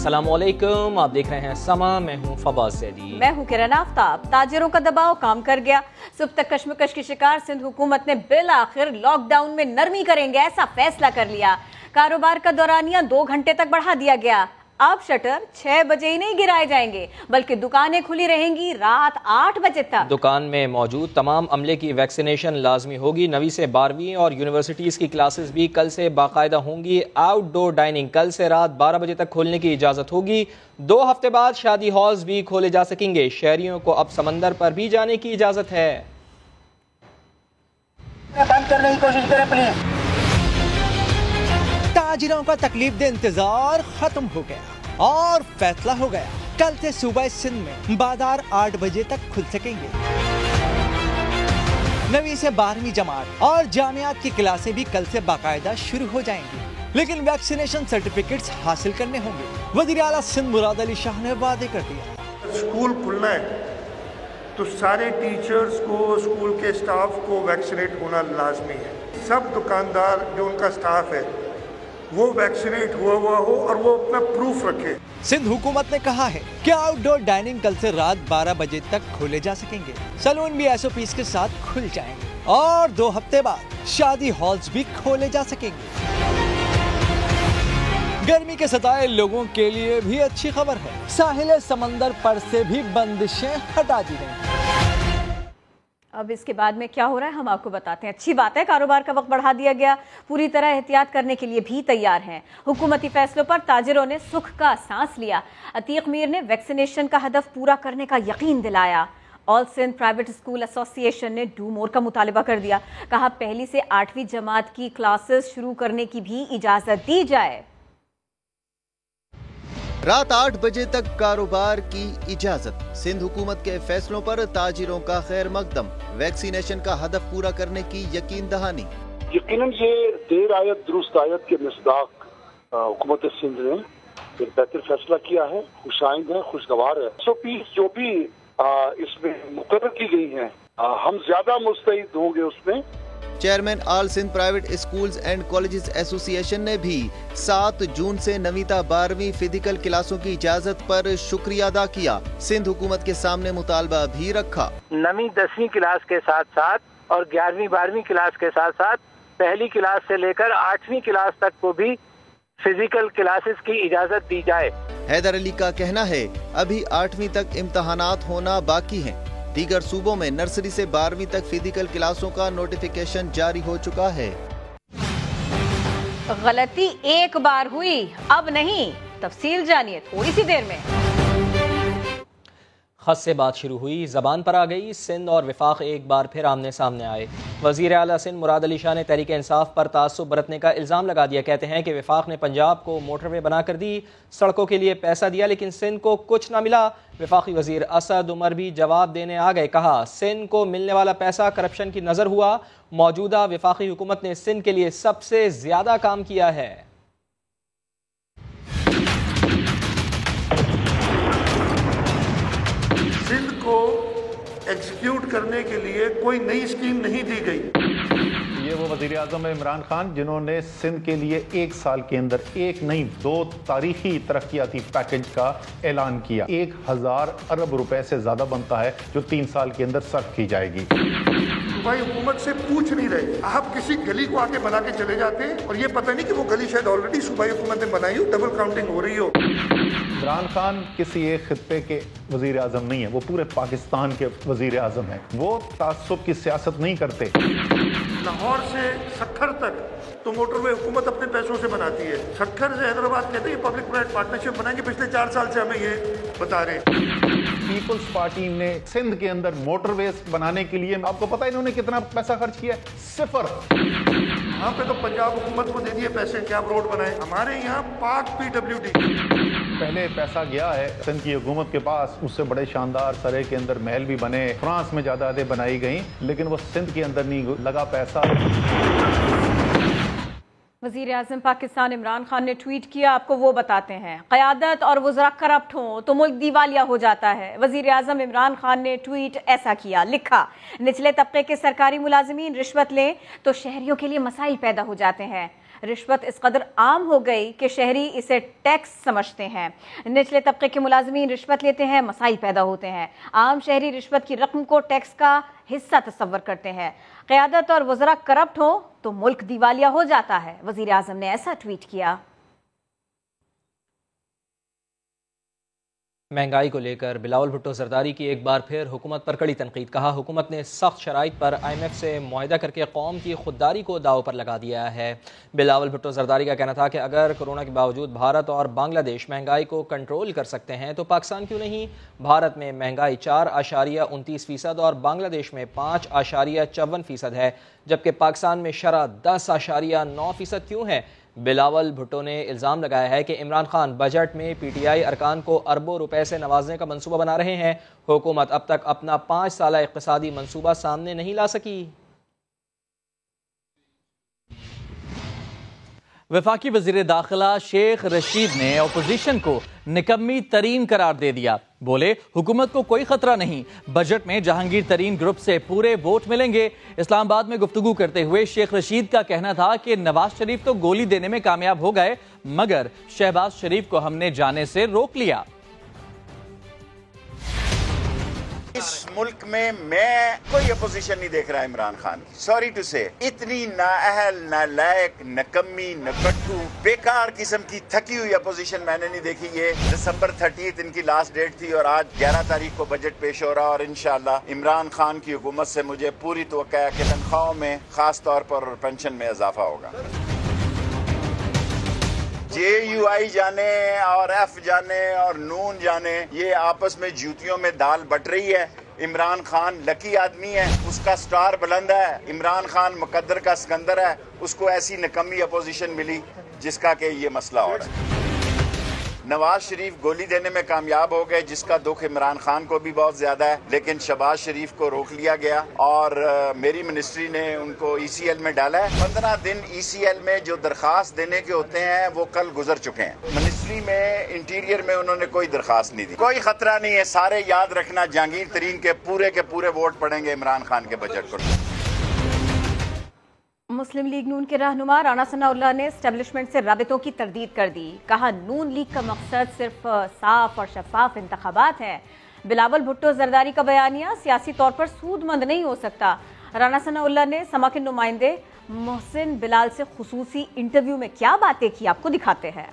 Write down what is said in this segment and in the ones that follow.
अस्सलामुअलैकुम, आप देख रहे हैं समा। मैं हूं फवाद ज़ैदी। मैं हूं किरण आफ्ताब। ताजिरों का दबाव काम कर गया। सुबह तक कश्मकश की शिकार सिंध हुकूमत ने बिल आखिर लॉकडाउन में नरमी करेंगे ऐसा फैसला कर लिया। कारोबार का दौरानिया 2 घंटे तक बढ़ा दिया गया। अब शटर 6 बजे ही नहीं गिराए जाएंगे, बल्कि दुकानें खुली रहेंगी रात 8 बजे तक। दुकान में मौजूद तमाम अमले की वैक्सीनेशन लाजमी होगी। 9वीं से 12वीं और यूनिवर्सिटीज़ की क्लासेस भी कल से बाकायदा होंगी। आउटडोर डाइनिंग कल से रात 12 बजे तक खोलने की इजाज़त होगी। 2 हफ्ते बाद शादी हॉल्स भी खोले जा सकेंगे। शहरियों को अब समंदर पर भी जाने की इजाज़त है। बंद करने की कोशिश करें प्लीज। ताजिरों का तकलीफ दे इंतजार खत्म हो गया और फैसला हो गया। कल से सूबा सिंध में बाजार 8 बजे तक खुल सकेंगे। 9वीं से 12वीं जमात और जामियात की क्लासें भी कल से बाकायदा शुरू हो जाएंगी, लेकिन वैक्सीनेशन सर्टिफिकेट्स हासिल करने होंगे। वज़ीर आला सिंध मुराद अली शाह ने वादे कर दिया। स्कूल खुलना है तो सारे टीचर्स को, स्कूल के स्टाफ को वैक्सीनेट होना लाजमी है। सब दुकानदार जो उनका स्टाफ है वो वैक्सीनेट हुआ हो और वो अपना प्रूफ रखे। सिंध हुकूमत ने कहा है कि आउटडोर डाइनिंग कल से रात 12 बजे तक खोले जा सकेंगे। सैलून भी SOPs के साथ खुल जाएंगे और 2 हफ्ते बाद शादी हॉल्स भी खोले जा सकेंगे। गर्मी के सताए लोगों के लिए भी अच्छी खबर है। साहिल समंदर पर से भी बंदिशें हटा दी गई। अब इसके बाद में क्या हो रहा है हम आपको बताते हैं। अच्छी बात है, कारोबार का वक्त बढ़ा दिया गया। पूरी तरह एहतियात करने के लिए भी तैयार हैं। हुकूमती फैसलों पर ताजिरों ने सुख का सांस लिया। अतीक मीर ने वैक्सीनेशन का हदफ पूरा करने का यकीन दिलाया। All Sindh private school association ने डू मोर का मुतालबा कर दिया। कहा पहली से 8वीं जमात की क्लासेस शुरू करने की भी इजाजत दी जाए। रात 8 बजे तक कारोबार की इजाजत। सिंध हुकूमत के फैसलों पर ताजिरों का खैर मकदम। वैक्सीनेशन का हदफ पूरा करने की यकीन दहानी। यकीनन ये देर आयत दुरुस्त आयत के मिसदाक हुकूमत सिंध ने एक बेहतर फैसला किया है। खुशाइंद है, खुशगवार है। SOPs जो भी इसमें मुकर्रर की गई हैं, हम ज्यादा मुस्तैद होंगे उसमें। Chairman all Sindh private schools and colleges association ने भी 7 जून से 9वीं ता 12वीं फिजिकल क्लासों की इजाजत पर शुक्रिया अदा किया। सिंध हुकूमत के सामने मुतालबा भी रखा। 9वीं 10वीं क्लास के साथ साथ और 11वीं 12वीं क्लास के साथ साथ पहली क्लास से लेकर 8वीं क्लास तक को भी फिजिकल क्लासेस की इजाजत दी जाए। हैदर अली का कहना है अभी 8वीं तक इम्तहानात होना बाकी हैं। दीगर सूबों में नर्सरी से 12वीं तक फिजिकल क्लासों का नोटिफिकेशन जारी हो चुका है। गलती एक बार हुई, अब नहीं। तफसील जानिए थोड़ी सी देर में। खत से बात शुरू हुई, ज़बान पर आ गई। सिंध और विफाक एक बार फिर आमने सामने आए। वज़ीर आला सिंध मुराद अली शाह ने तहरीक इंसाफ पर तासुब बरतने का इल्ज़ाम लगा दिया। कहते हैं कि विफाक ने पंजाब को मोटरवे बनाकर दी, सड़कों के लिए पैसा दिया, लेकिन सिंध को कुछ ना मिला। विफाकी वज़ीर असद उमर भी जवाब देने आ गए। कहा सिंध को मिलने वाला पैसा करप्शन की नज़र हुआ। मौजूदा विफाकी हुकूमत ने सिंध के लिए सबसे ज़्यादा काम किया है। सिंध को एग्जीक्यूट करने के लिए कोई नई स्कीम नहीं दी गई। ये वो वज़ीर आज़म इमरान खान जिन्होंने सिंध के लिए 1 साल के अंदर एक नहीं 2 तारीखी तरक्याती पैकेज का ऐलान किया। 1000 अरब रुपए से ज्यादा बनता है जो 3 साल के अंदर सर्व की जाएगी। सूबाई हुकूमत से पूछ नहीं रहे, आप किसी गली को आके बना के चले जाते हैं और ये पता नहीं कि वो गली शायद ऑलरेडी सूबाई हुकूमत ने बनाई हो, डबल काउंटिंग हो रही हो। इमरान खान किसी एक खित्ते के वज़ीर आज़म नहीं है, वो पूरे पाकिस्तान के वज़ीर आज़म है। वो तासुब की सियासत नहीं करते। लाहौर से सक्खर तक तो मोटरवे हुकूमत अपने पैसों से बनाती है। सक्खर से हैदराबाद कहते हैं पब्लिक प्राइवेट पार्टनरशिप बनाएंगे। पिछले 4 साल से हमें ये बता रहे। पीपल्स पार्टी ने सिंध के अंदर मोटरवेज बनाने के लिए आपको पता है इन्होंने कितना पैसा खर्च किया? 0। यहाँ पे तो पंजाब हुकूमत को दे दिए पैसे कि आप रोड बनाए। हमारे यहाँ पाक PWD पहले पैसा गया है सिंध की हुकूमत के पास, उससे बड़े शानदार सरे के अंदर महल भी बने, फ्रांस में जायदादें बनाई गई, लेकिन वो सिंध के अंदर नहीं लगा पैसा। वज़ीर आज़म पाकिस्तान इमरान खान ने ट्वीट किया, आपको वो बताते हैं। क़यादत और वज़रा करप्ट हों तो मुल्क दिवालिया हो जाता है। वज़ीर आज़म इमरान खान ने ट्वीट ऐसा किया, लिखा निचले तबके के सरकारी मुलाजिमीन रिश्वत लें तो शहरियों के लिए मसाइल पैदा हो जाते हैं। रिश्वत इस कदर आम हो गई कि शहरी इसे टैक्स समझते हैं। निचले तबके के मुलाजमीन रिश्वत लेते हैं, मसाइल पैदा होते हैं। आम शहरी रिश्वत की रकम को टैक्स का हिस्सा तस्वर करते हैं। क़यादत और वज़रा करप्ट हो तो मुल्क दिवालिया हो जाता है। वज़ीर आज़म ने ऐसा ट्वीट किया। महंगाई को लेकर बिलावल भुट्टो जरदारी की एक बार फिर हुकूमत पर कड़ी तनकीद। कहा, हुकूमत ने सख्त शराइत पर IMF से मुआहिदा करके कौम की खुददारी को दाव पर लगा दिया है। बिलावल भुट्टो जरदारी का कहना था कि अगर कोरोना के बावजूद भारत और बांग्लादेश महंगाई को कंट्रोल कर सकते हैं तो पाकिस्तान क्यों नहीं। भारत में महंगाई 4.29% और बांग्लादेश में 5.54% है, जबकि पाकिस्तान में शरह 10.9% क्यों है। बिलावल भुट्टो ने इल्ज़ाम लगाया है कि इमरान खान बजट में PTI अरकान को अरबों रुपए से नवाजने का मंसूबा बना रहे हैं। हुकूमत अब तक अपना 5 साला इक़्तिसादी मंसूबा सामने नहीं ला सकी। वफाकी वज़ीर दाखिला शेख रशीद ने अपोजिशन को निकम्मी तरीन करार दे दिया। बोले, हुकूमत को कोई खतरा नहीं, बजट में जहांगीर तरीन ग्रुप से पूरे वोट मिलेंगे। इस्लामाबाद में गुफ्तगू करते हुए शेख रशीद का कहना था कि नवाज शरीफ तो गोली देने में कामयाब हो गए, मगर शहबाज शरीफ को हमने जाने से रोक लिया। इस मुल्क में मैं कोई अपोजिशन नहीं देख रहा इमरान खान की। सॉरी टू से, इतनी नाअहल, नालायक, नकम्मी, नकट्टू, बेकार किस्म की थकी हुई अपोजिशन मैंने नहीं देखी। ये दिसंबर 30 इनकी लास्ट डेट थी और आज 11 तारीख को बजट पेश हो रहा और इंशाअल्लाह इमरान खान की हुकूमत से मुझे पूरी तवक्को है कि तनख्वाहों में, खास तौर पर पेंशन में इजाफा होगा। JUI जाने और F जाने और नून जाने, ये आपस में जूतियों में दाल बट रही है। इमरान खान लकी आदमी है, उसका स्टार बुलंद है। इमरान खान मुकद्दर का सिकंदर है, उसको ऐसी निकम्मी अपोजिशन मिली जिसका कि ये मसला हो रहा है। नवाज शरीफ गोली देने में कामयाब हो गए, जिसका दुख इमरान खान को भी बहुत ज्यादा है, लेकिन शहबाज शरीफ को रोक लिया गया और मेरी मिनिस्ट्री ने उनको ECL में डाला है। 15 दिन ECL में जो दरखास्त देने के होते हैं वो कल गुजर चुके हैं। मिनिस्ट्री में, इंटीरियर में उन्होंने कोई दरखास्त नहीं दी। कोई खतरा नहीं है, सारे याद रखना जहांगीर तरीन के पूरे वोट पड़ेंगे इमरान खान के बजट पर। मुस्लिम लीग नून के रहनुमा राना सनाउल्लाह ने एस्टेब्लिशमेंट से राबितों की तरदीद कर दी। कहा, नून लीग का मकसद सिर्फ साफ और शफाफ इंतखाबात है। बिलावल भुट्टो जरदारी का बयानिया सियासी तौर पर सूदमंद नहीं हो सकता। राना सनाउल्लाह ने समा के नुमाइंदे मोहसिन बिलाल से खुसूसी इंटरव्यू में क्या बातें की, आपको दिखाते हैं।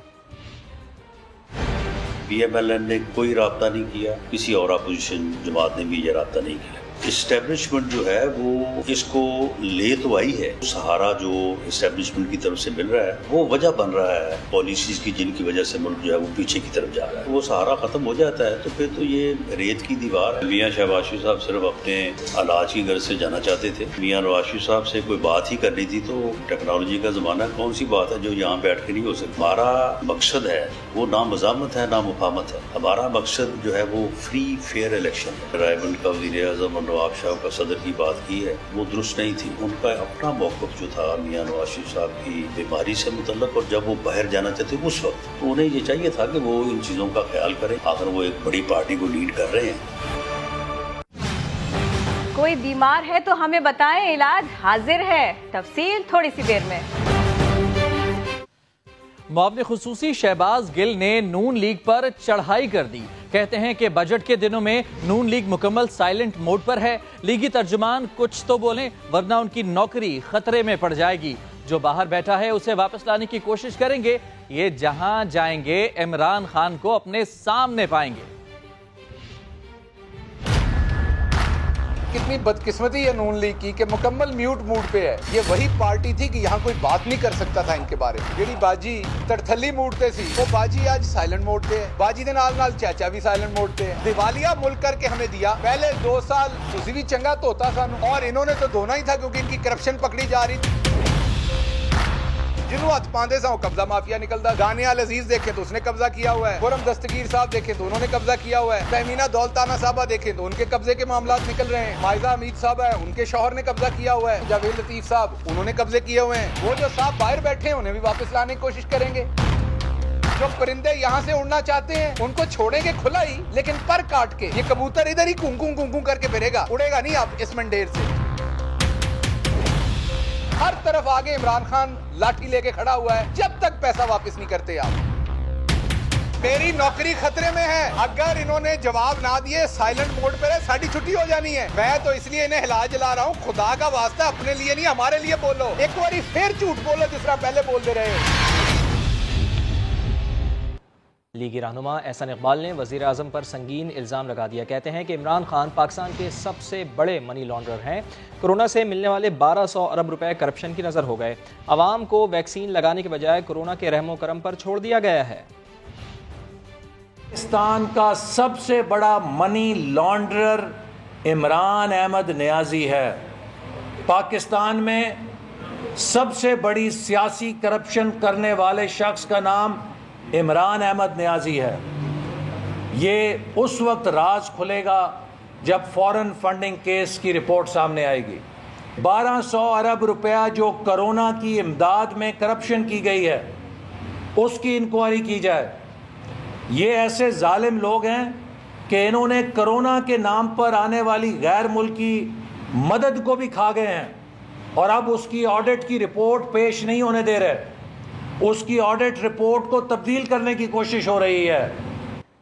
PMLN ने कोई राब्ता नहीं किया, किसी और अपोजिशन जमात ने भी ये राब्ता नहीं किया। इस्टेब्लिशमेंट जो है वो इसको ले तो आई है, सहारा जो इस्टेब्लिशमेंट की तरफ से मिल रहा है वो वजह बन रहा है पॉलिसीज की, जिनकी वजह से मुल्क जो है वो पीछे की तरफ जा रहा है। वो सहारा खत्म हो जाता है तो फिर तो ये रेत की दीवार। मियां शहबाज शरीफ साहब सिर्फ अपने इलाज की गर्ज से जाना चाहते थे। मियां नवाज शरीफ साहब से कोई बात ही करनी थी तो टेक्नोलॉजी का जमाना, कौन सी बात है जो यहाँ बैठ के नहीं हो सकती। हमारा मकसद है वो ना मज़ामत है ना मुफाहमत है। हमारा मकसद जो है वो फ्री फेयर इलेक्शन है। रायबंद का वज़ीर आज़म नवाब शाह का सदर की बात की है वो दुरुस्त नहीं थी। उनका अपना मौक़िफ़ जो था मियां नवाज शरीफ साहब की बीमारी से मुतल्लक, और जब वो बाहर जाना चाहते उस वक्त, तो उन्हें ये चाहिए था कि वो इन चीज़ों का ख्याल करें। आखिर वो एक बड़ी पार्टी को लीड कर रहे हैं। कोई बीमार है तो हमें बताएं, इलाज हाजिर है। तफसील थोड़ी सी देर में। मुआवने खुसूसी शहबाज गिल ने नून लीग पर चढ़ाई कर दी। कहते हैं कि बजट के दिनों में नून लीग मुकम्मल साइलेंट मोड पर है। लीगी तर्जुमान कुछ तो बोलें वरना उनकी नौकरी खतरे में पड़ जाएगी। जो बाहर बैठा है उसे वापस लाने की कोशिश करेंगे। ये जहां जाएंगे इमरान खान को अपने सामने पाएंगे। कितनी बदकिस्मती है नून लीग की कि मुकम्मल म्यूट मूड पे है। ये वही पार्टी थी कि यहाँ कोई बात नहीं कर सकता था इनके बारे में। जेडी बाजी तड़थली मूड पे सी, वो बाजी आज साइलेंट मोड पे है। बाजी दे नाल चाचा भी साइलेंट मोड पे है। दिवालिया मुल्क करके हमें दिया। पहले 2 साल तुसी भी चंगा तोता सानू, और इन्होंने तो धोना ही था क्योंकि इनकी करप्शन पकड़ी जा रही थी। जिन्हों हथ पांदे सा कब्जा माफिया निकलता। दानिया अजीज देखे तो उसने कब्जा किया हुआ है। खुरम दस्तगीर साहब देखे तो उन्होंने कब्जा किया हुआ है। तहमीना दौलताना साहबा देखे तो उनके कब्जे के मामला निकल रहे हैं। माइजा अमीद साहब है, उनके शौहर ने कब्जा किया हुआ है। जावेद लतीफ साहब, उन्होंने कब्जे किए हुए हैं। वो जो साहब बाहर बैठे हैं उन्हें भी वापस लाने की कोशिश करेंगे। जो परिंदे यहाँ से उड़ना चाहते हैं उनको छोड़ेंगे खुला ही, लेकिन पर काट के। ये कबूतर इधर ही कुंकू कुंकू करके फिरेगा, उड़ेगा नहीं आप इस मंडेर से। हर तरफ आगे इमरान खान लाठी लेके खड़ा हुआ है, जब तक पैसा वापस नहीं करते आप। मेरी नौकरी खतरे में है, अगर इन्होंने जवाब ना दिए साइलेंट मोड पर है, साड़ी छुट्टी हो जानी है। मैं तो इसलिए इन्हें हिला जला रहा हूँ, खुदा का वास्ता अपने लिए नहीं हमारे लिए बोलो। एक बारी फिर झूठ बोलो जिस तरह पहले बोलते रहे। लीगी रहनुमा एहसान इकबाल ने वज़ीर आज़म पर संगीन इल्ज़ाम लगा दिया। कहते हैं कि इमरान खान पाकिस्तान के सबसे बड़े मनी लॉन्ड्रर हैं। कोरोना से मिलने वाले 1200 अरब रुपए करप्शन की नज़र हो गए। आवाम को वैक्सीन लगाने के बजाय कोरोना के रहमो करम पर छोड़ दिया गया है। पाकिस्तान का सबसे बड़ा मनी लॉन्ड्रर इमरान अहमद नियाजी है। पाकिस्तान में सबसे बड़ी सियासी करप्शन करने वाले शख्स का नाम इमरान अहमद नियाजी है। ये उस वक्त राज खुलेगा जब फॉरेन फंडिंग केस की रिपोर्ट सामने आएगी। 1200 अरब रुपया जो कोरोना की इमदाद में करप्शन की गई है, उसकी इंक्वायरी की जाए। ये ऐसे जालिम लोग हैं कि इन्होंने कोरोना के नाम पर आने वाली गैर मुल्की मदद को भी खा गए हैं और अब उसकी ऑडिट की रिपोर्ट पेश नहीं होने दे रहे। उसकी ऑडिट रिपोर्ट को तब्दील करने की कोशिश हो रही है।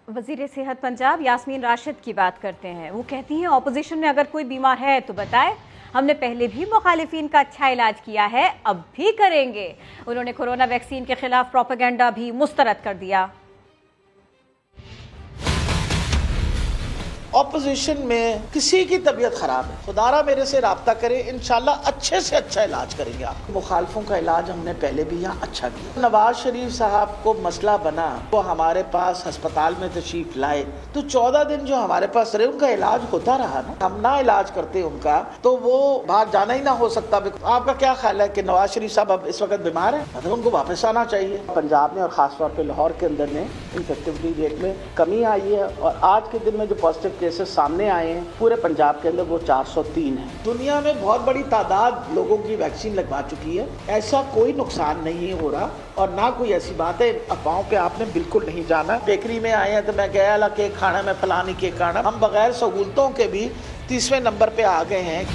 वज़ीर सेहत पंजाब यास्मीन राशिद की बात करते हैं। वो कहती हैं ऑपोजिशन में अगर कोई बीमार है तो बताए, हमने पहले भी मुखालिफिन का अच्छा इलाज किया है, अब भी करेंगे। उन्होंने कोरोना वैक्सीन के खिलाफ प्रोपेगेंडा भी मुस्तरद कर दिया। ऑपोजिशन में किसी की तबीयत खराब है, खुदारा मेरे से राब्ता करे, इंशाल्लाह अच्छे से अच्छा इलाज करेंगे। आप मुखालफों का इलाज हमने पहले भी यहाँ अच्छा किया। नवाज शरीफ साहब को मसला बना, वो हमारे पास अस्पताल में तशरीफ लाए तो 14 दिन जो हमारे पास रहे उनका इलाज होता रहा ना। हम ना इलाज करते उनका तो वो बाहर जाना ही ना हो सकता। आपका क्या ख्याल है कि नवाज शरीफ साहब अब इस वक्त बीमार है? मतलब उनको वापस आना चाहिए। पंजाब में और खासतौर पर लाहौर के अंदर में इन्फेक्टिविटी रेट में कमी आई है और आज के दिन में जो पॉजिटिव केसेस सामने आए हैं पूरे पंजाब के अंदर वो 403 है। दुनिया में बहुत बड़ी तादाद लोगों की वैक्सीन लगवा चुकी है, ऐसा कोई नुकसान नहीं हो रहा और ना कोई ऐसी बात है। अफवाहों पे आपने बिल्कुल नहीं जाना। बेकरी में आए हैं तो मैं गया ला केक खाना, मैं फलानी केक खाना। हम बगैर सहूलतों के भी 30वें नंबर पे आ गए हैं।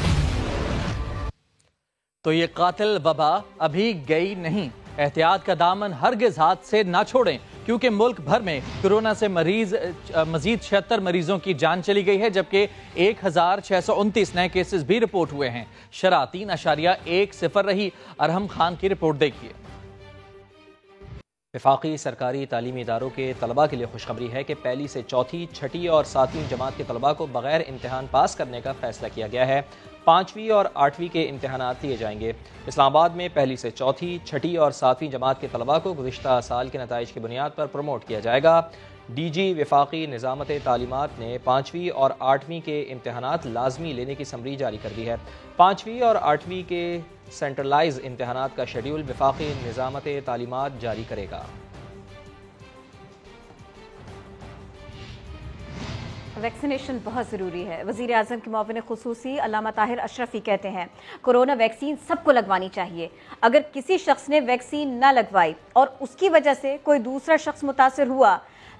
तो ये कातिल वबा अभी गई नहीं। एहतियात का दामन हरगिज हाथ से ना छोड़ें, क्योंकि मुल्क भर में कोरोना से मजीद 76 मरीजों की जान चली गई है, जबकि 1629 नए केसेस भी रिपोर्ट हुए हैं। शरह 3.10 रही। अरहम खान की रिपोर्ट देखिए। वफाकी सरकारी तालीमी इदारों के तलबा के लिए खुशखबरी है कि पहली से चौथी, छठी और 7वीं जमात के तलबा को बगैर इम्तहान पास करने का फैसला किया गया है। 5वीं और 8वीं के इम्तहानात लिए जाएंगे। इस्लामाबाद में पहली से चौथी, छठी और 7वीं जमात के तलबा को गुज़िश्ता साल के नताइज की बुनियाद पर प्रमोट किया जाएगा। DG वफाकी निज़ामत तालीमात ने 5वीं और 8वीं के इम्तहानात लाजमी लेने की समरी जारी कर दी है। 5वीं और 8वीं के सेंट्रलाइज इम्तहानात का शेड्यूल वफाकी निज़ामत तालीमात जारी करेगा। वैक्सीनेशन बहुत ज़रूरी है। वज़ीर आज़म के मुआविन ख़ुसूसी अल्लामा ताहिर अशरफी कहते हैं कोरोना वैक्सीन सबको लगवानी चाहिए। अगर किसी शख्स ने वैक्सीन न लगवाई और उसकी वजह से कोई दूसरा शख्स मुतासिर हुआ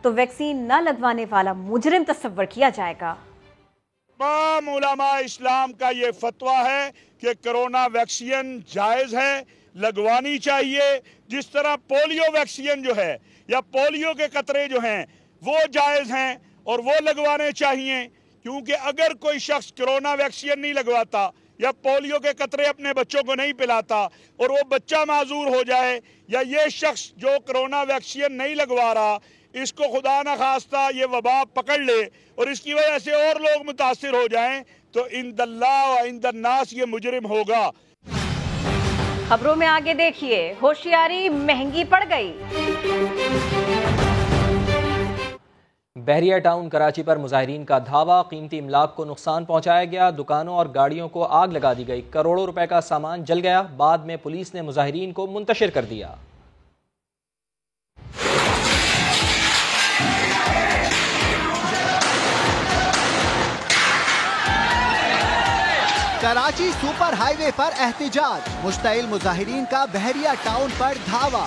तो वैक्सीन न लगवाने वाला मुजरिम तस्वर किया जाएगा। तमाम उलमा इस्लाम का ये फतवा है कि कोरोना वैक्सीन जायज़ है, लगवानी चाहिए। जिस तरह पोलियो वैक्सीन जो है या पोलियो के कतरे जो हैं वो जायज़ हैं और वो लगवाने चाहिए, क्योंकि अगर कोई शख्स कोरोना वैक्सीन नहीं लगवाता या पोलियो के कतरे अपने बच्चों को नहीं पिलाता और वो बच्चा माजूर हो जाए या ये शख्स जो कोरोना वैक्सीन नहीं लगवा रहा इसको खुदा न खास्ता ये वबा पकड़ ले और इसकी वजह से और लोग मुतासिर हो जाएं तो इंदल्लाह व इंदन्नास ये मुजरिम होगा। खबरों में आगे देखिए, होशियारी महंगी पड़ गई। बहरिया टाउन कराची पर मुजाहिरीन का धावा, कीमती इमलाक को नुकसान पहुंचाया गया। दुकानों और गाड़ियों को आग लगा दी गई। करोड़ों रुपए का सामान जल गया। बाद में पुलिस ने मुजाहिरीन को मुंतशिर कर दिया। कराची सुपर हाईवे पर एहतिजाज, मुश्तइल मुजाहिरीन का बहरिया टाउन पर धावा।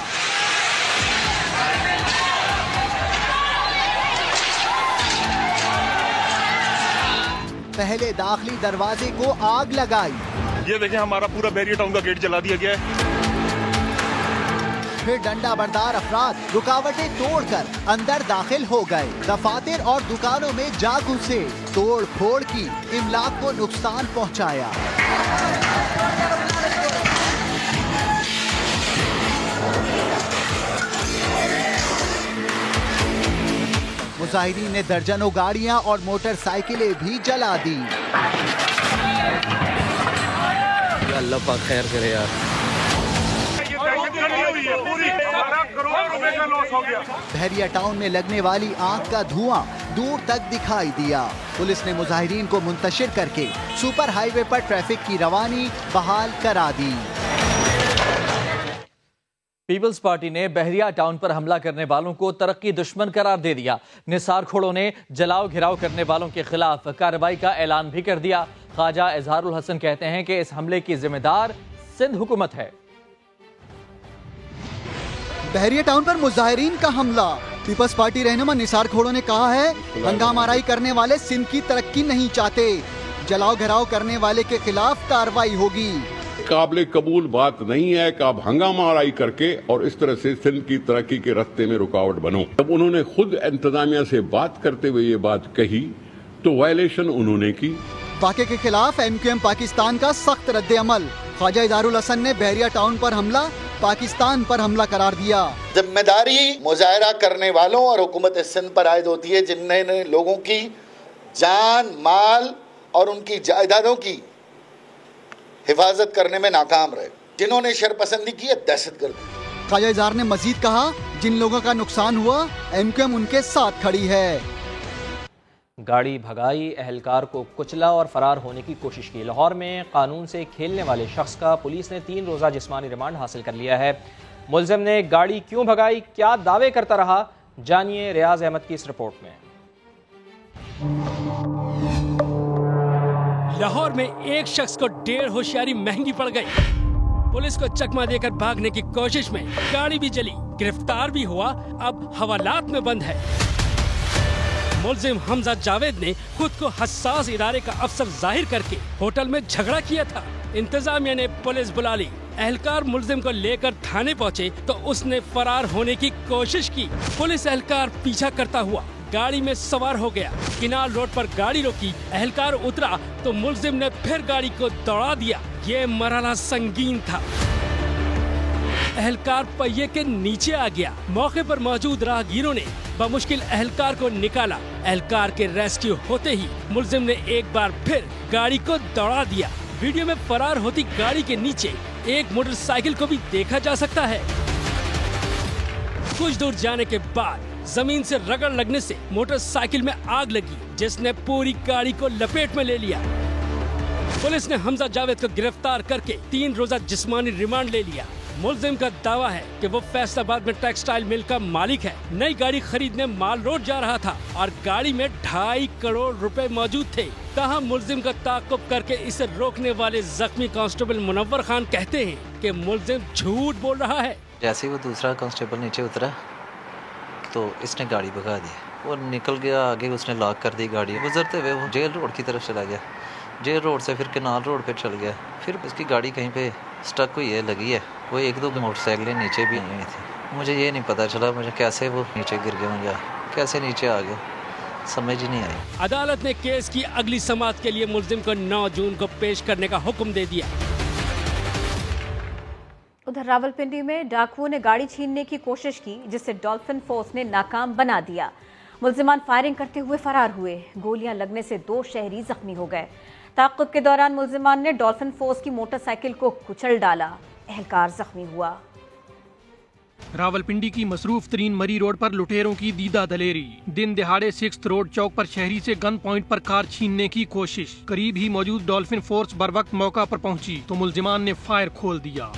पहले दाखिली दरवाजे को आग लगाई, ये देखें हमारा पूरा बहरिया टाउन का गेट जला दिया गया है। फिर डंडा बरदार अफराद रुकावटें तोड़कर अंदर दाखिल हो गए। दफातर और दुकानों में जा घुसे, तोड़ फोड़ की, इमलाक को नुकसान पहुंचाया। मुजाहिरीन ने दर्जनों गाड़ियां और मोटरसाइकिलें भी जला दी। अल्लाह पाक खैर करे यार। बहरिया टाउन में लगने वाली आग का धुआं दूर तक दिखाई दिया। पुलिस ने मुजाहिरीन को मुंतशिर करके सुपर हाईवे पर ट्रैफिक की रवानी बहाल करा दी। पीपल्स पार्टी ने बहरिया टाउन पर हमला करने वालों को तरक्की दुश्मन करार दे दिया। निसार खोड़ों ने जलाओ घिराव करने वालों के खिलाफ कार्रवाई का ऐलान भी कर दिया। ख्वाजा इजहारुल हसन कहते हैं कि इस हमले की जिम्मेदार सिंध हुकूमत है। बहरिया टाउन पर मुजाहिरीन का हमला। पीपल्स पार्टी रहनुमा निसार खोड़ों ने कहा है, हंगामाराई करने वाले सिंध की तरक्की नहीं चाहते। जलाओ घिराव करने वाले के खिलाफ कार्रवाई होगी। काबिल कबूल बात नहीं है कि आप हंगामाराई करके और इस तरह से सिंध की तरक्की के रास्ते में रुकावट बनो। जब उन्होंने खुद इंतजामिया से बात करते हुए ये बात कही तो वायलेशन उन्होंने की। वाक़े के खिलाफ MQM पाकिस्तान का सख्त रद्द अमल। ख्वाजा इजहारुल हसन ने बहरिया टाउन पर हमला पाकिस्तान पर हमला करार दिया। जिम्मेदारी मुजाहरा करने वालों और हुकूमत सिंध पर आयद होती है, जिन्होंने लोगों की जान, माल और उनकी जायदादों की हिफाजत करने में नाकाम रहे, जिन्होंने शरपसंदी की है, दहशतगर्दी। ख्वाजा इजहार ने मजीद कहा, जिन लोगों का नुकसान हुआ MQM उनके साथ खड़ी है। गाड़ी भगाई, अहलकार को कुचला और फरार होने की कोशिश की। लाहौर में कानून से खेलने वाले शख्स का पुलिस ने 3 रोज़ा जिस्मानी रिमांड हासिल कर लिया है। मुलजिम ने गाड़ी क्यों भगाई, क्या दावे करता रहा, जानिए रियाज अहमद की इस रिपोर्ट में। लाहौर में एक शख्स को 1.5 होशियारी महंगी पड़ गई। पुलिस को चकमा देकर भागने की कोशिश में गाड़ी भी जली, गिरफ्तार भी हुआ, अब हवालात में बंद है। मुलजिम हमजा जावेद ने खुद को हसास इदारे का अफसर जाहिर करके होटल में झगड़ा किया था। इंतजामिया ने पुलिस बुला ली। एहलकार मुलजिम को लेकर थाने पहुंचे तो उसने फरार होने की कोशिश की। पुलिस एहलकार पीछा करता हुआ गाड़ी में सवार हो गया। किनाल रोड पर गाड़ी रोकी, एहलकार उतरा तो मुलजिम ने फिर गाड़ी को दौड़ा दिया। ये मरहला संगीन था। एहलकार पहिए के नीचे आ गया। मौके पर मौजूद राहगीरों ने बमुश्किल एहलकार को निकाला। एहलकार के रेस्क्यू होते ही मुलजिम ने एक बार फिर गाड़ी को दौड़ा दिया। वीडियो में फरार होती गाड़ी के नीचे एक मोटरसाइकिल को भी देखा जा सकता है। कुछ दूर जाने के बाद जमीन से रगड़ लगने से मोटरसाइकिल में आग लगी, जिसने पूरी गाड़ी को लपेट में ले लिया। पुलिस ने हमजा जावेद को गिरफ्तार करके 3 रोजा जिस्मानी रिमांड ले लिया। मुलजिम का दावा है कि वो फैसलाबाद में टेक्सटाइल मिल का मालिक है। नई गाड़ी खरीदने माल रोड जा रहा था और गाड़ी में 2.5 करोड़ रुपए मौजूद थे। ताहम मुलजिम का ताक़ुब करके इसे रोकने वाले जख्मी कांस्टेबल मुनव्वर खान कहते हैं कि मुलजिम झूठ बोल रहा है। जैसे वो दूसरा कांस्टेबल नीचे उतरा तो इसने गाड़ी भगा दी, वो निकल गया आगे, उसने लॉक कर दी गाड़ी। गुजरते हुए वो जेल रोड की तरफ चला गया। जेल रोड से फिर केनाल रोड पे चल गया। फिर उसकी गाड़ी कहीं पे स्टक हुई है, लगी है। वो 1-2 मोटरसाइकिलें नीचे भी आई थी। मुझे ये नहीं पता चला मुझे कैसे वो नीचे गिर गया, मुझे कैसे नीचे आ गया, समझ ही नहीं आई। अदालत ने केस की अगली समाअत के लिए मुलजिम को 9 जून को पेश करने का हुक्म दे दिया। उधर रावलपिंडी में डाकुओं ने गाड़ी छीनने की कोशिश की, जिसे डॉल्फिन फोर्स ने नाकाम बना दिया। मुलजिमान फायरिंग करते हुए फरार हुए। गोलियां लगने से 2 शहरी जख्मी हो गए। ताक़ुब के दौरान मुलजिमान ने डॉल्फिन फोर्स की मोटरसाइकिल को कुचल डाला। एहलकार जख्मी हुआ। रावलपिंडी की मसरूफ तरीन मरी रोड पर लुटेरों की दीदा दलेरी। दिन दिहाड़े 6th रोड चौक पर शहरी से गन पॉइंट पर कार छीनने की कोशिश। करीब ही मौजूद डॉल्फिन फोर्स बर वक्त मौका पर पहुंची तो मुलजिमान ने फायर खोल दिया।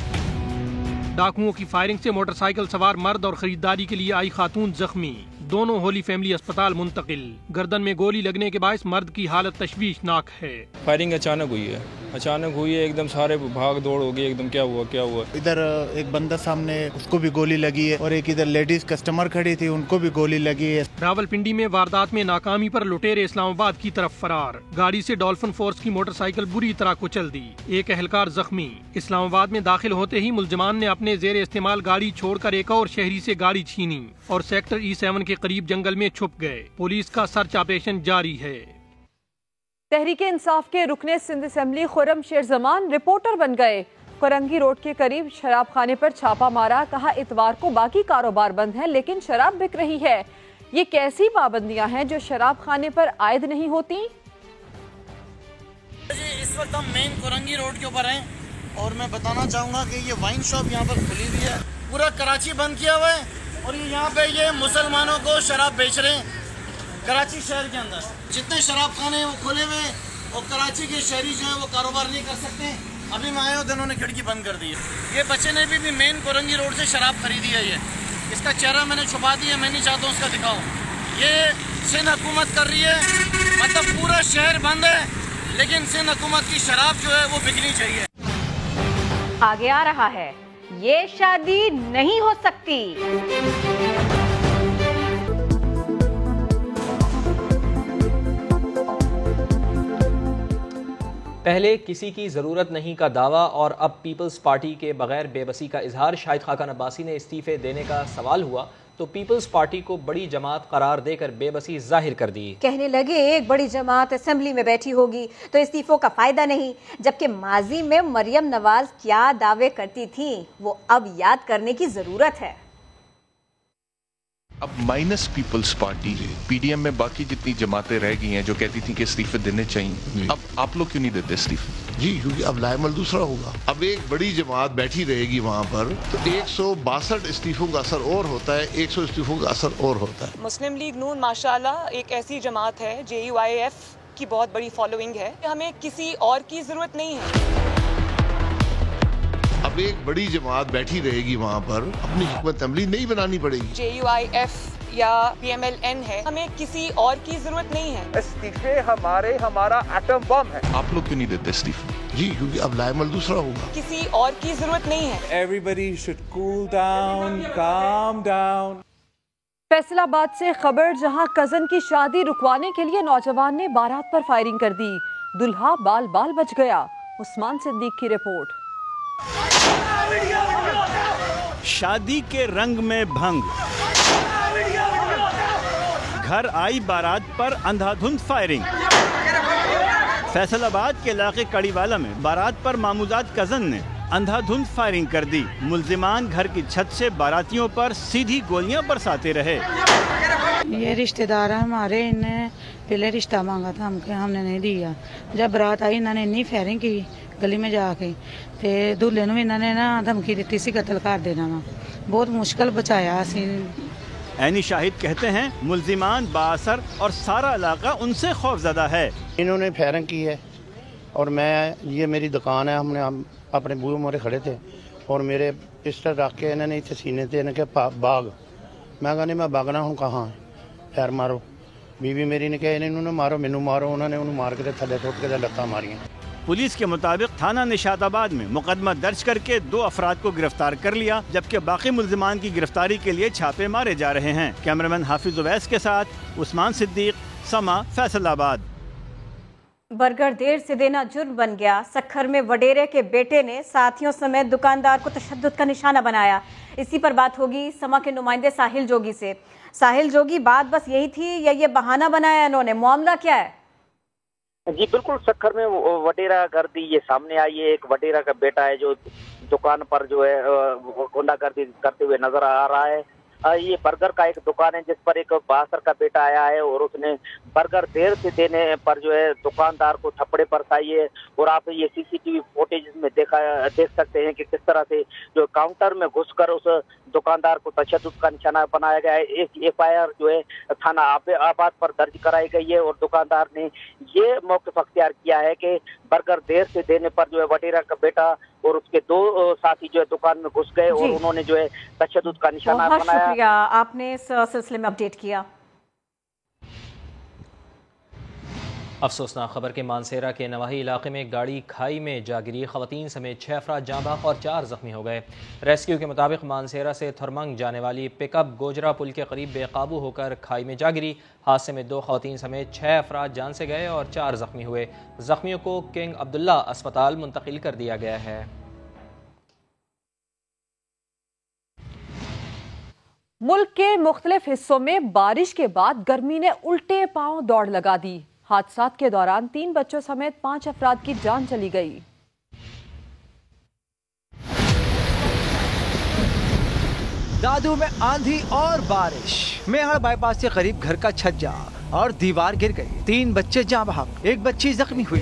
डाकुओं की फायरिंग से मोटरसाइकिल सवार मर्द और खरीदारी के लिए आई खातून जख्मी। दोनों होली फैमिली अस्पताल मुंतकिल। गर्दन में गोली लगने के बायस मर्द की हालत तशवीशनाक है। फायरिंग अचानक हुई है, एकदम सारे भाग दौड़ हो गई, एकदम क्या हुआ। इधर एक बंदा सामने, उसको भी गोली लगी है और एक इधर लेडीज कस्टमर खड़ी थी, उनको भी गोली लगी है। रावलपिंडी में वारदात में नाकामी पर लुटेरे इस्लामाबाद की तरफ फरार। गाड़ी से डॉल्फिन फोर्स की मोटरसाइकिल बुरी तरह कुचल दी, एक एहलकार जख्मी। इस्लामाबाद में दाखिल होते ही मुलजिमान ने अपने जेर इस्तेमाल गाड़ी छोड़कर एक और शहरी से गाड़ी छीनी और सेक्टर E7 के करीब जंगल में छुप गए। पुलिस का सर्च ऑपरेशन जारी है। तहरीके इंसाफ के रुकने सिंध असेंबली खुर्रम शेर जमान रिपोर्टर बन गए। कोरंगी रोड के करीब शराब खाने पर छापा मारा, कहा इतवार को बाकी कारोबार बंद है लेकिन शराब बिक रही है। ये कैसी पाबंदियां हैं जो शराब खाने पर आयद नहीं होती? इस वक्त हम मेन कोरंगी रोड के ऊपर हैं और मैं बताना चाहूँगा कि ये वाइन शॉप यहाँ पर खुली हुई है। पूरा कराची बंद किया हुआ है और ये यहाँ पे ये मुसलमानों को शराब बेच रहे हैं। कराची शहर के अंदर जितने शराब खाने हैं वो खुले हुए और कराची के शहरी जो है वो कारोबार नहीं कर सकते। अभी मैं आया हूँ तो उन्होंने खिड़की बंद कर दी है। ये बच्चे ने भी मेन कोरंगी रोड से शराब खरीदी है। ये इसका चेहरा मैंने छुपा दिया, मैं नहीं चाहता हूँ उसका दिखाऊँ। ये सिंध हुकूमत कर रही है, मतलब पूरा शहर बंद है लेकिन सिंध हुकूमत की शराब जो है वो बिकनी चाहिए। आगे आ रहा है, ये शादी नहीं हो सकती। पहले किसी की ज़रूरत नहीं का दावा और अब पीपल्स पार्टी के बगैर बेबसी का इजहार। शाहिद खाकान अब्बासी ने इस्तीफे देने का सवाल हुआ तो पीपल्स पार्टी को बड़ी जमात करार देकर बेबसी जाहिर कर दी। कहने लगे एक बड़ी जमात असेंबली में बैठी होगी तो इस्तीफों का फायदा नहीं, जबकि माजी में मरियम नवाज क्या दावे करती थी वो अब याद करने की जरूरत है। अब माइनस पीपल्स पार्टी पीडीएम में बाकी जितनी जमातें रह गई हैं जो कहती थी कि इस्तीफे देने चाहिए, अब आप लोग क्यों नहीं देते इस्तीफे? जी, क्योंकि अब लाएमल दूसरा होगा। अब एक बड़ी जमात बैठी रहेगी वहाँ पर तो 162 इस्तीफों का असर और होता है, 100 इस्तीफों का असर और होता है। मुस्लिम लीग नून माशाल्लाह एक ऐसी जमात है, JUIF की बहुत बड़ी फॉलोइंग है, हमें किसी और की जरूरत नहीं है। अब एक बड़ी जमात बैठी रहेगी वहाँ पर, अपनी हुकूमत अमली नहीं बनानी पड़ेगी। JUIF या PMLN है, हमें किसी और की जरूरत नहीं है। इस्तीफे हमारा एटम बम है। आप लोग क्यों नहीं देते इस्तीफे? जी, क्योंकि अब लाएमल दूसरा होगा। किसी और की जरूरत नहीं है। Everybody should cool down, calm down. Faisalabad से खबर, जहां कजन की शादी रुकवाने के लिए नौजवान ने बारात पर फायरिंग कर दी, दुल्हा बाल बाल बच गया। उस्मान सिद्दीक की रिपोर्ट। शादी के रंग में भंग, घर आई बारात पर अंधाधुंध फायरिंग। फैसलाबाद के इलाके कड़ीवाला में बारात पर मामूजात कजन ने अंधाधुंध फायरिंग कर दी। मुल्जिमान घर की छत से बारातियों पर सीधी गोलियां बरसाते रहे। ये रिश्तेदार हमारे, इन्हें पहले रिश्ता मांगा था हमने नहीं दिया। जब बारात आई इन्होंने इन्नी फायरिंग की गली में जाके, ते दूल्हे नूं इन्होंने ना धमकी दी सी कत्ल कर देना वा। बहुत मुश्किल बचाया असी। ऐनी शाहिद कहते हैं मुल्जिमान बाअसर और सारा इलाका उनसे खौफजदा है। इन्होंने फायरिंग की है और ये मेरी दुकान है, हमने अपने बूहे मोरे खड़े थे और मेरे पिस्टल रख के इन्होंने इतने सीने थे, इन्हें कहा बाग। मैं कहा नहीं मैं भागना हूँ, कहाँ पैर मारो। बीवी मेरी ने कहा इन्होंने मारो, मैनू मारो। उन्होंने उन्होंने मार के थले सुट के लत्तां मारियां। पुलिस के मुताबिक थाना निशाताबाद में मुकदमा दर्ज करके 2 अफराद को गिरफ्तार कर लिया, जबकि बाकी मुल्जिमान की गिरफ्तारी के लिए छापे मारे जा रहे हैं। कैमरामैन हाफिज उवैस के साथ उस्मान सिद्दीक, समा, फैसलाबाद। बर्गर देर से देना जुर्म बन गया। सक्खर में वडेरे के बेटे ने साथियों समेत दुकानदार को तशद्दुद का निशाना बनाया। इसी पर बात होगी समा के नुमाइंदे साहिल जोगी से। साहिल जोगी, बात बस यही थी या ये बहाना बनाया इन्होंने, मामला क्या है? जी बिल्कुल, सक्खर में वडेरा गर्दी ये सामने आई है। एक वडेरा का बेटा है जो दुकान पर जो है गुंडागर्दी करते हुए नजर आ रहा है। ये बर्गर का एक दुकान है जिस पर एक 62 का बेटा आया है और उसने बर्गर देर से देने पर जो है दुकानदार को थप्पड़े बरसाई है। और आप ये CCTV फुटेज में देख सकते हैं कि किस तरह से जो काउंटर में घुसकर उस दुकानदार को तशद्दुद का निशाना बनाया गया है। एक FIR जो है थाना आबाद पर दर्ज कराई गई है और दुकानदार ने ये मौक़िफ़ अख्तियार किया है कि बर्गर देर से देने पर जो है वडेरा का बेटा और उसके 2 साथी जो है दुकान में घुस गए और उन्होंने जो है तशद्दुद का निशाना बहुत बनाया। शुक्रिया, आपने इस सिलसिले में अपडेट किया। अफसोसनाक खबर के मानसेरा के नवाही इलाके में गाड़ी खाई में जा गिरी, खवातीन समेत 6 अफराद जाँ बहक और 4 जख्मी हो गए। रेस्क्यू के मुताबिक मानसेरा से थुरमंग जाने वाली पिकअप गोजरा पुल के करीब बेकाबू होकर खाई में जा गिरी। हादसे में 2 खवातीन समेत 6 अफराद जान से गए और 4 जख्मी हुए। जख्मियों को किंग अब्दुल्ला अस्पताल मुंतकिल कर दिया गया है। मुल्क के मुख्तलिफ हिस्सों में बारिश के बाद गर्मी ने उल्टे पांव दौड़ लगा दी। हादसात के दौरान 3 बच्चों समेत 5 अफराद की जान चली गई। दादू में आंधी और बारिश, मेहड़ बाईपास के करीब घर का छज्जा और दीवार गिर गई, 3 बच्चे जाँ बहक, 1 बच्ची जख्मी हुई।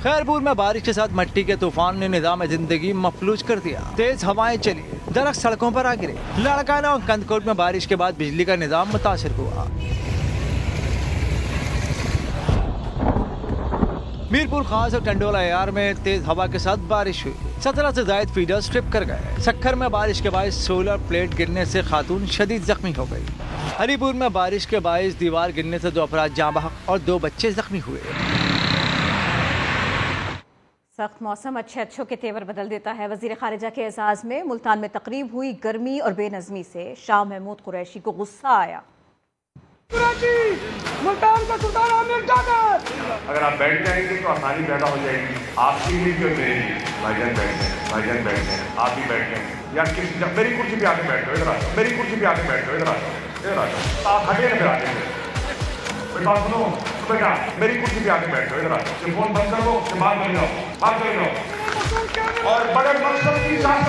खैरपुर में बारिश के साथ मट्टी के तूफान ने निजाम जिंदगी मफलूज कर दिया। तेज हवाएं चली, दरख्त सड़कों पर आ गिरे। लड़काना और कंदकोट में बारिश के बाद बिजली का निजाम मुतासिर हुआ। मीरपुर खास और टंडोला यार में तेज हवा के साथ बारिश हुई। 17 से ज्यादा फीडर्स ट्रिप कर गए। सक्खर में बारिश के बाद सोलर प्लेट गिरने से खातून शदीद जख्मी हो गई। हरीपुर में बारिश के बायस दीवार गिरने से 2 अफराद जाँ बहक और 2 बच्चे जख्मी हुए। सख्त मौसम अच्छे के तेवर बदल देता है। वजीर खारिजा के एजाज में मुल्तान में तकरीब हुई। गर्मी और बेनज़मी से शाह महमूद कुरैशी को गुस्सा आया। मुल्तान का सुल्तान आमिर जाकर अगर आप बैठ जाएंगे तो आसानी पैदा हो जाएगी आपकी भी जो मेरी। भाईजान बैठ जाए, आप भी बैठ जाए या किसी मेरी कुर्सी पे आके बैठ जाओ, इधर आ जाओ, मेरी कुर्सी पे आके बैठ जाओ, इधर आ जाओ, आप हटे ना फिर आगे। मेरी बात सुनो बेटा, मेरी कुर्सी पे आके बैठ जाओ, इधर आ जाओ, फोन बंद कर लो, बात कर जाओ, बात कर जाओ और बड़े मकसद की साथ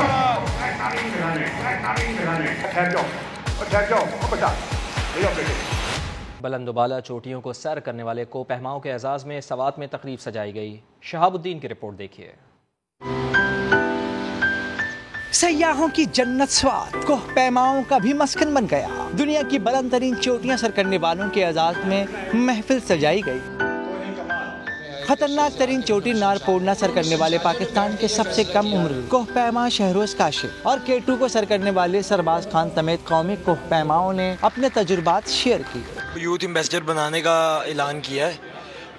ठहर जाओ बेटा। बुलंदबाला चोटियों को सर करने वाले कोपहमाओं के एजाज में सवात में तकरीब सजाई गई। शहाबुद्दीन की रिपोर्ट देखिए। सयाहों की जन्नत स्वाद कोहपैमाओं का भी मस्कन बन गया। दुनिया की बुलंद तरीन चोटियां सर करने वालों के एजाज में महफिल सजाई गई। खतरनाक तरीन चोटी नारपोडना सर करने वाले पाकिस्तान के सबसे कम उम्र कोहपैमा शहरोज काशिफ और K2 को सर करने वाले सरबाज खान समेत कौमी कोहपैमाओं ने अपने तजुर्बात शेयर किए। यूथ एम्बेसडर बनाने का ऐलान किया है,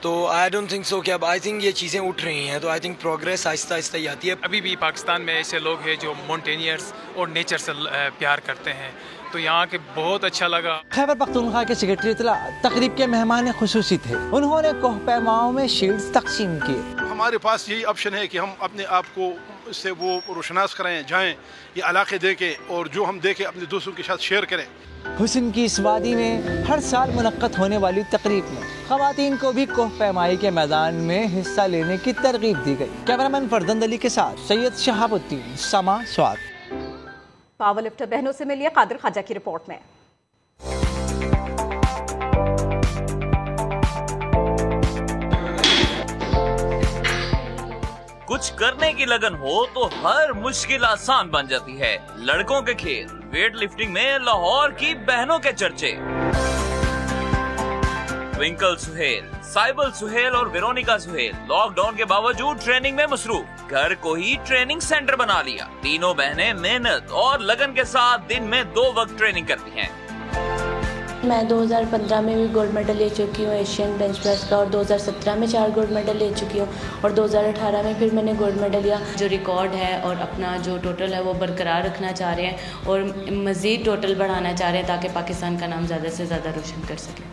तो आई डोंट थिंक सो कि अब आई थिंक ये चीज़ें उठ रही हैं, तो I think progress Aahista Aahista ही आती है। अभी भी पाकिस्तान में ऐसे लोग हैं जो माउंटेनियर्स और नेचर से प्यार करते हैं, तो यहाँ के बहुत अच्छा लगा। खैबर पख्तूनख्वा के सेक्रेटरी इत्तलात तकरीब के मेहमान खुसूसी थे। उन्होंने कोहपैमाओं में शील्ड्स तकसीम किए। हमारे पास यही ऑप्शन है कि हम अपने आप को इससे वो रोशनास कराएं, जाएं, ये इलाके देखें और जो हम देखें अपने दोस्तों के साथ शेयर करें। हुस्न की इस वादी में हर साल मुनक्कद होने वाली तकरीब में खवातीन को भी कोहपैमाई के मैदान में हिस्सा लेने की तरगीब दी गई। कैमरामैन फरदंद अली के साथ सैयद शहाबुद्दीन, समा स्वाद। पावर लिफ्टर बहनों से मिलिए कादिर खाजा की रिपोर्ट में। कुछ करने की लगन हो तो हर मुश्किल आसान बन जाती है। लड़कों के खेल वेट लिफ्टिंग में लाहौर की बहनों के चर्चे। ट्विंकल सुहेल, साइबल सुहेल और वेरोनिका सुहेल लॉकडाउन के बावजूद ट्रेनिंग में मसरूफ। घर को ही ट्रेनिंग सेंटर बना लिया। तीनों बहनें मेहनत और लगन के साथ दिन में 2 वक्त ट्रेनिंग करती हैं। मैं 2015 में भी गोल्ड मेडल ले चुकी हूँ एशियन बेंच प्रेस का, और 2017 में 4 गोल्ड मेडल ले चुकी हूँ, और 2018 में फिर मैंने गोल्ड मेडल लिया। जो रिकॉर्ड है और अपना जो टोटल है वो बरकरार रखना चाह रहे हैं और मज़ीद टोटल बढ़ाना चाह रहे हैं ताकि पाकिस्तान का नाम ज़्यादा से ज़्यादा रोशन कर सकें।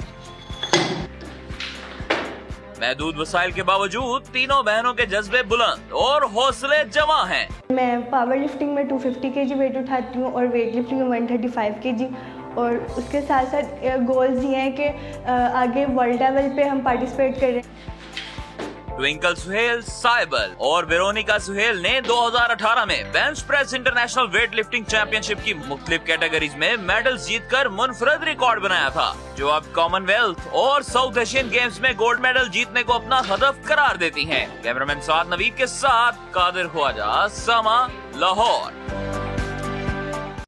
महदूद वसाइल के बावजूद तीनों बहनों के जज्बे बुलंद और हौसले जवां हैं। मैं पावर लिफ्टिंग में 250 kg वेट उठाती हूँ और वेट लिफ्टिंग में 135 kg, और उसके साथ साथ गोल्स ये हैं कि आगे वर्ल्ड लेवल पे हम पार्टिसिपेट करें। ट्विंकल सुहेल, साइबल और वेरोनिका सुहेल ने 2018 में bench press international weight lifting championship की मुख्तलिफ कैटेगरीज में मेडल्स जीतकर मुनफरद रिकॉर्ड बनाया था, जो अब कॉमनवेल्थ और साउथ एशियन गेम्स में गोल्ड मेडल जीतने को अपना हदफ करार देती हैं। कैमरामैन साद नवीद के साथ कादिर ख्वाजा, समा, लाहौर।